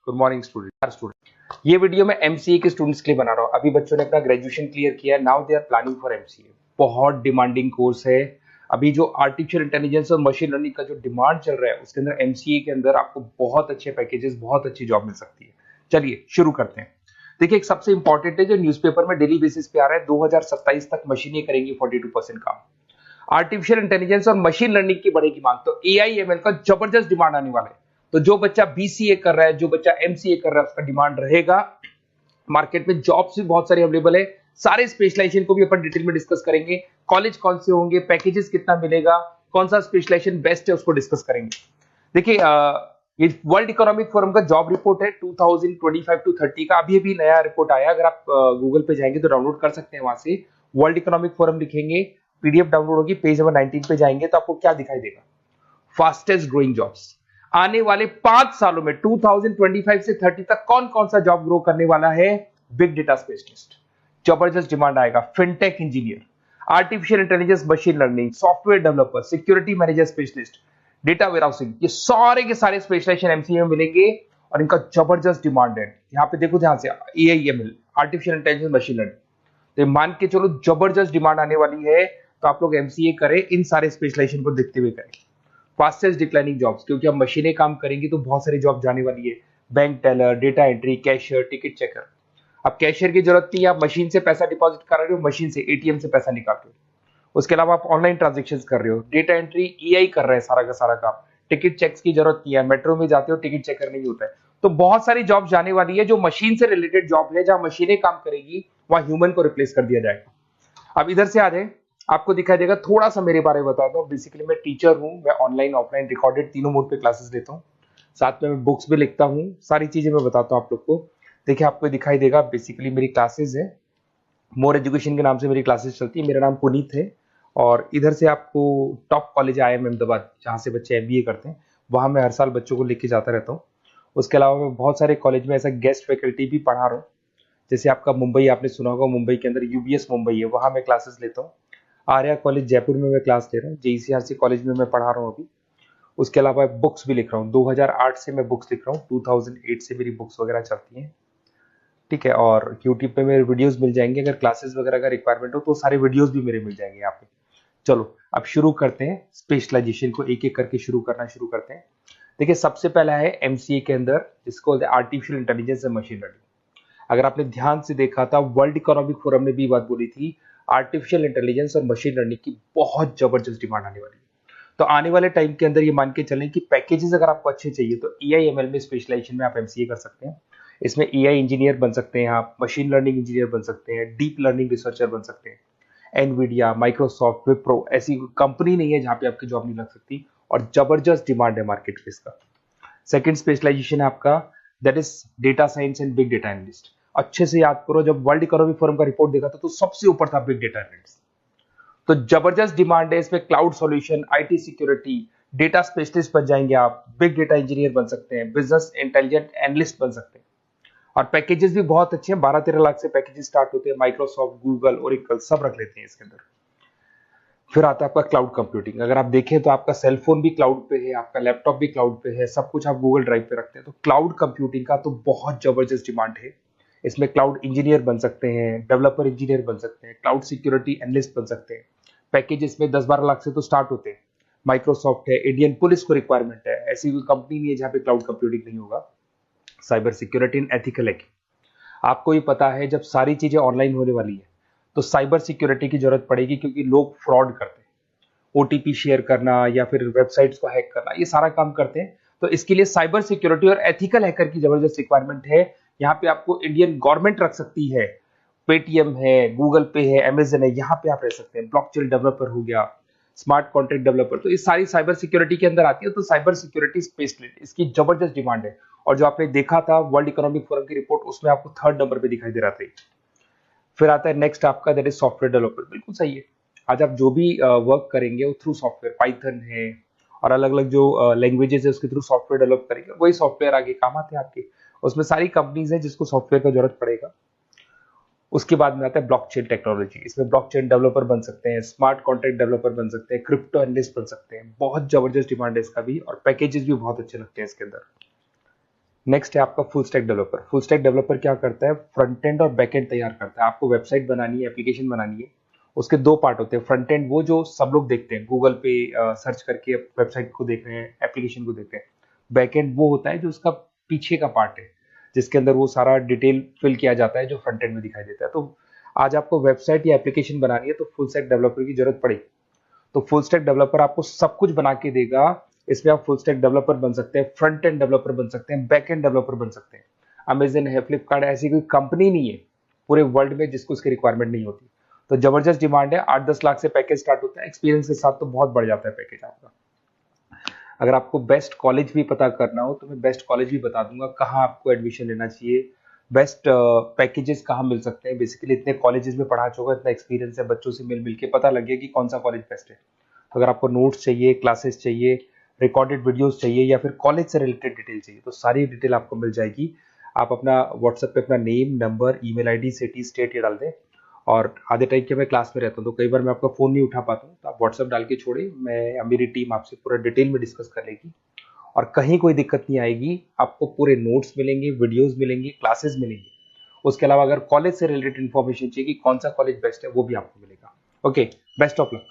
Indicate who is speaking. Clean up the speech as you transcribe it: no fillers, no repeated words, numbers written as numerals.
Speaker 1: Good morning student. ये video मैं MCA के स्टूडेंट्स के लिए बना रहा हूँ। अभी बच्चों ने अपना ग्रेजुएशन क्लियर किया है, now they are planning for MCA. बहुत डिमांडिंग कोर्स है। अभी जो आर्टिफिशियल इंटेलिजेंस और मशीन लर्निंग का जो डिमांड चल रहा है उसके अंदर एमसीए के अंदर आपको बहुत अच्छे पैकेजेस, बहुत अच्छी जॉब मिल सकती है। चलिए शुरू करते हैं। देखिए, एक सबसे इंपॉर्टेंट है जो न्यूज़पेपर में डेली बेसिस पे आ रहा है, 2027 तक मशीनें करेंगी 42% काम। आर्टिफिशियल इंटेलिजेंस और मशीन लर्निंग की बढ़ेगी मांग, तो एआई एमएल का जबरदस्त डिमांड आने वाला है। तो जो बच्चा बीसीए कर रहा है, जो बच्चा एमसीए कर रहा है, उसका डिमांड रहेगा। मार्केट में जॉब्स भी बहुत सारी अवेलेबल है। सारे स्पेशलाइजेशन को भी अपन डिटेल में डिस्कस करेंगे। कॉलेज कौन से होंगे, पैकेजेस कितना मिलेगा, कौन सा स्पेशलाइजेशन बेस्ट है, उसको डिस्कस करेंगे। देखिए, ये वर्ल्ड इकोनॉमिक फोरम का जॉब रिपोर्ट है 2025 टू 30 का। अभी अभी नया रिपोर्ट आया, अगर आप गूगल पे जाएंगे तो डाउनलोड कर सकते हैं। वहां से वर्ल्ड इकोनॉमिक फोरम लिखेंगे, पीडीएफ डाउनलोड होगी, पेज नंबर 19 पे जाएंगे तो आपको क्या दिखाई देगा? Fastest growing jobs. आने वाले 5 सालों में 2025 से 30 तक कौन कौन सा जॉब ग्रो करने वाला है? बिग डेटा स्पेशलिस्ट, जबरदस्त डिमांड आएगा। Fintech engineer, artificial intelligence, machine learning, software developer, security manager specialist, data warehousing, ये सारे के सारे स्पेशलाइजेशन एमसीए में मिलेंगे और इनका जबरदस्त डिमांड है। यहाँ पे देखो, ध्यान से, AIML, artificial intelligence, machine learning, तो मान के चलो जबरदस्त डिमांड आने वाली है। तो आप लोग एमसीए करें, इन सारे स्पेशलाइजेशन को देखते हुए करें। फास्टेस्ट डिक्लाइनिंग जॉब्स, क्योंकि अब मशीनें काम करेंगी तो बहुत सारी जॉब जाने वाली है। Bank teller, data entry, cashier, ticket checker. अब कैशियर की जरूरत नहीं है, आप मशीन से पैसा डिपॉजिट कर रहे हो, मशीन से एटीएम से पैसा निकाल रहे हो। उसके अलावा आप ऑनलाइन ट्रांजेक्शन कर रहे हो, डेटा एंट्री एआई कर रहे हैं सारा का सारा काम। टिकट चेक्स की जरूरत नहीं है, मेट्रो में जाते हो टिकट चेकर नहीं होता है। तो बहुत सारी जॉब जाने वाली है जो मशीन से रिलेटेड जॉब है, जहां मशीनें काम करेगी वहां ह्यूमन को रिप्लेस कर दिया जाएगा। अब इधर से आ जाए, आपको दिखाई देगा। थोड़ा सा मेरे बारे में बताता हूँ। बेसिकली मैं टीचर हूँ, मैं ऑनलाइन ऑफलाइन रिकॉर्डेड तीनों मोड पे क्लासेस लेता हूँ। साथ में मैं बुक्स भी लिखता हूँ, सारी चीजें मैं बताता हूँ आप लोग को। देखिए, आपको दिखाई देगा, बेसिकली मेरी क्लासेस है, मोर एजुकेशन के नाम से मेरी क्लासेस चलती है। मेरा नाम पुनीत है। और इधर से आपको टॉप कॉलेज IIM अहमदाबाद, जहाँ से बच्चे MBA करते हैं, वहाँ मैं हर साल बच्चों को लेके जाता रहता हूँ। उसके अलावा मैं बहुत सारे कॉलेज में ऐसा गेस्ट फैकल्टी भी पढ़ा रहा हूँ। जैसे आपका मुंबई, आपने सुना होगा, मुंबई के अंदर यूबीएस मुंबई है, वहाँ मैं क्लासेस लेता हूँ। आर्या कॉलेज जयपुर में मैं क्लास ले रहा हूँ। JCRC कॉलेज में मैं पढ़ा रहा हूँ अभी। उसके अलावा बुक्स भी लिख रहा हूँ। 2008 से मैं बुक्स लिख रहा हूँ, 2008 से मेरी बुक्स वगैरह चलती हैं। ठीक है, और यूट्यूब पे मेरे वीडियोस मिल जाएंगे। अगर क्लासेस वगैरह का रिक्वायरमेंट हो तो सारे वीडियोस भी मेरे मिल जाएंगे यहाँ पे। चलो अब शुरू करते हैं, स्पेशलाइजेशन को एक एक करके शुरू करते हैं। देखिए, सबसे पहला है एमसीए के अंदर, जिसको artificial intelligence and machine learning. अगर आपने ध्यान से देखा था, वर्ल्ड इकोनॉमिक फोरम ने भी बात बोली थी, आर्टिफिशियल इंटेलिजेंस और मशीन लर्निंग की बहुत जबरदस्त डिमांड आने वाली है। तो आने वाले टाइम के अंदर ये मान के चलें कि पैकेजेस अगर आपको अच्छे चाहिए तो एआईएमएल में स्पेशलाइजेशन में आप एमसीए कर सकते हैं। इसमें एआई इंजीनियर बन सकते हैं, आप मशीन लर्निंग इंजीनियर बन सकते हैं, डीप लर्निंग रिसर्चर बन सकते हैं। एनवीडिया, माइक्रोसॉफ्ट, विप्रो, ऐसी कंपनी नहीं है जहां पे आपकी जॉब नहीं लग सकती, और जबरदस्त डिमांड है मार्केट में इसका। सेकंड स्पेशलाइजेशन है आपका, that is data science and big data analyst. अच्छे से याद करो, जब वर्ल्ड इकोनॉमिक फोरम का रिपोर्ट देखा था तो सबसे ऊपर था बिग डेटा एनालिस्ट। तो जबरदस्त डिमांड है इसमें। Cloud solution, IT security, data specialist बन जाएंगे आप, बिग डेटा इंजीनियर बन सकते हैं, बिजनेस इंटेलिजेंट एनालिस्ट बन सकते हैं। और पैकेजेस भी बहुत अच्छे हैं, 12-13 लाख से पैकेजेस स्टार्ट होते हैं। माइक्रोसॉफ्ट, गूगल, ओरेकल सब रख लेते हैं इसके अंदर। फिर आता है आपका क्लाउड कंप्यूटिंग। अगर आप देखें तो आपका सेल फोन भी क्लाउड पे है, आपका लैपटॉप भी क्लाउड पे है, सब कुछ आप गूगल ड्राइव पे रखते हैं। तो क्लाउड कंप्यूटिंग का तो बहुत जबरदस्त डिमांड है। इसमें क्लाउड इंजीनियर बन सकते हैं, डेवलपर इंजीनियर बन सकते हैं, क्लाउड सिक्योरिटी एनालिस्ट बन सकते हैं। पैकेज इसमें 10-12 लाख से तो स्टार्ट होते हैं। माइक्रोसॉफ्ट है, इंडियन पुलिस को रिक्वायरमेंट है, ऐसी कोई कंपनी नहीं है जहां पे क्लाउड कंप्यूटिंग नहीं होगा। Cyber security and ethical hacking, आपको ही पता है जब सारी चीजें ऑनलाइन होने वाली है तो साइबर सिक्योरिटी की जरूरत पड़ेगी, क्योंकि लोग फ्रॉड करते हैं। ओटीपी शेयर करना या फिर वेबसाइट्स को हैक करना, ये सारा काम करते हैं। तो इसके लिए साइबर सिक्योरिटी और एथिकल हैकर की जबरदस्त रिक्वायरमेंट है। यहाँ पे आपको इंडियन गवर्नमेंट रख सकती है, पेटीएम है, गूगल पे है, अमेजन है, यहाँ पे आप रह सकते हैं। ब्लॉकचेन डेवलपर हो गया, स्मार्ट कॉन्ट्रैक्ट डेवलपर, तो ये सारी साइबर सिक्योरिटी के अंदर आती है। तो साइबर सिक्योरिटी स्पेशलिस्ट, इसकी जबरदस्त डिमांड है। और जो आपने देखा था वर्ल्ड इकोनॉमिक फोरम की रिपोर्ट, उसमें आपको 3rd नंबर पे दिखाई दे रहा था। फिर आता है नेक्स्ट आपका, दैट इज सॉफ्टवेयर डेवलपर। बिल्कुल सही है। आज आप जो भी वर्क करेंगे वो थ्रू सॉफ्टवेयर, पाइथन है और अलग अलग जो लैंग्वेजेस है उसके थ्रू सॉफ्टवेयर डेवलप करेंगे, वही सॉफ्टवेयर आगे काम आते हैं आपके। उसमें सारी कंपनीज है जिसको सॉफ्टवेयर का जरूरत पड़ेगा। उसके बाद में आता है ब्लॉकचेन टेक्नोलॉजी। इसमें ब्लॉकचेन डेवलपर बन सकते हैं, स्मार्ट कॉन्ट्रैक्ट डेवलपर बन सकते हैं, क्रिप्टो एनालिस्ट बन सकते हैं। बहुत जबरदस्त डिमांड है इसका भी, और पैकेजेस भी बहुत अच्छे लगते हैं इसके अंदर। नेक्स्ट है आपका full stack developer. Full stack developer क्या करता है, फ्रंट एंड और बैक एंड तैयार करता है। आपको वेबसाइट बनानी है, एप्लीकेशन बनानी है, उसके दो पार्ट होते हैं। फ्रंट एंड वो जो सब लोग देखते हैं, गूगल पे सर्च करके वेबसाइट को देख रहे हैं, एप्लीकेशन को देख रहे हैं। बैक एंड वो होता है जो उसका पीछे का पार्ट है, जिसके अंदर वो सारा डिटेल फिल किया जाता है जो फ्रंट एंड में दिखाई देता है। तो आज आपको वेबसाइट या एप्लीकेशन बनानी है तो फुल स्टैक डेवलपर की जरूरत पड़ेगी। तो फुल स्टैक डेवलपर आपको सब कुछ बना के देगा। इसमें आप फुल स्टैक डेवलपर बन सकते हैं, फ्रंट एंड डेवलपर बन सकते हैं, बैक एंड डेवलपर बन सकते हैं। अमेजन है, फ्लिपकार्ट, ऐसी कोई कंपनी नहीं है पूरे वर्ल्ड में जिसको उसकी रिक्वायरमेंट नहीं होती। तो जबरदस्त डिमांड है, 8-10 लाख से पैकेज स्टार्ट होता है, एक्सपीरियंस के साथ तो बहुत बढ़ जाता है पैकेज आपका। अगर आपको बेस्ट कॉलेज भी पता करना हो तो मैं बेस्ट कॉलेज भी बता दूंगा, कहाँ आपको एडमिशन लेना चाहिए, बेस्ट पैकेजेस कहाँ मिल सकते हैं। बेसिकली इतने कॉलेजेस में पढ़ा चुका, इतना एक्सपीरियंस है, बच्चों से मिल मिल के पता लग गया कि कौन सा कॉलेज बेस्ट है। अगर आपको नोट्स चाहिए, क्लासेस चाहिए, रिकॉर्डेड वीडियोस चाहिए, या फिर कॉलेज से रिलेटेड डिटेल चाहिए, तो सारी डिटेल आपको मिल जाएगी। आप अपना व्हाट्सएप पे अपना name, number, email ID, city, state ये डाल दें। और आधे टाइम के मैं क्लास में रहता हूँ तो कई बार मैं आपका फ़ोन नहीं उठा पाता हूँ, तो आप व्हाट्सएप डाल के छोड़े, मैं या मेरी टीम आपसे पूरा डिटेल में डिस्कस कर लेगी। और कहीं कोई दिक्कत नहीं आएगी, आपको पूरे नोट्स मिलेंगे, वीडियोस मिलेंगे, क्लासेस मिलेंगे। उसके अलावा अगर कॉलेज से रिलेटेड इन्फॉर्मेशन चाहिए कि कौन सा कॉलेज बेस्ट है, वो भी आपको मिलेगा। Okay, best of luck.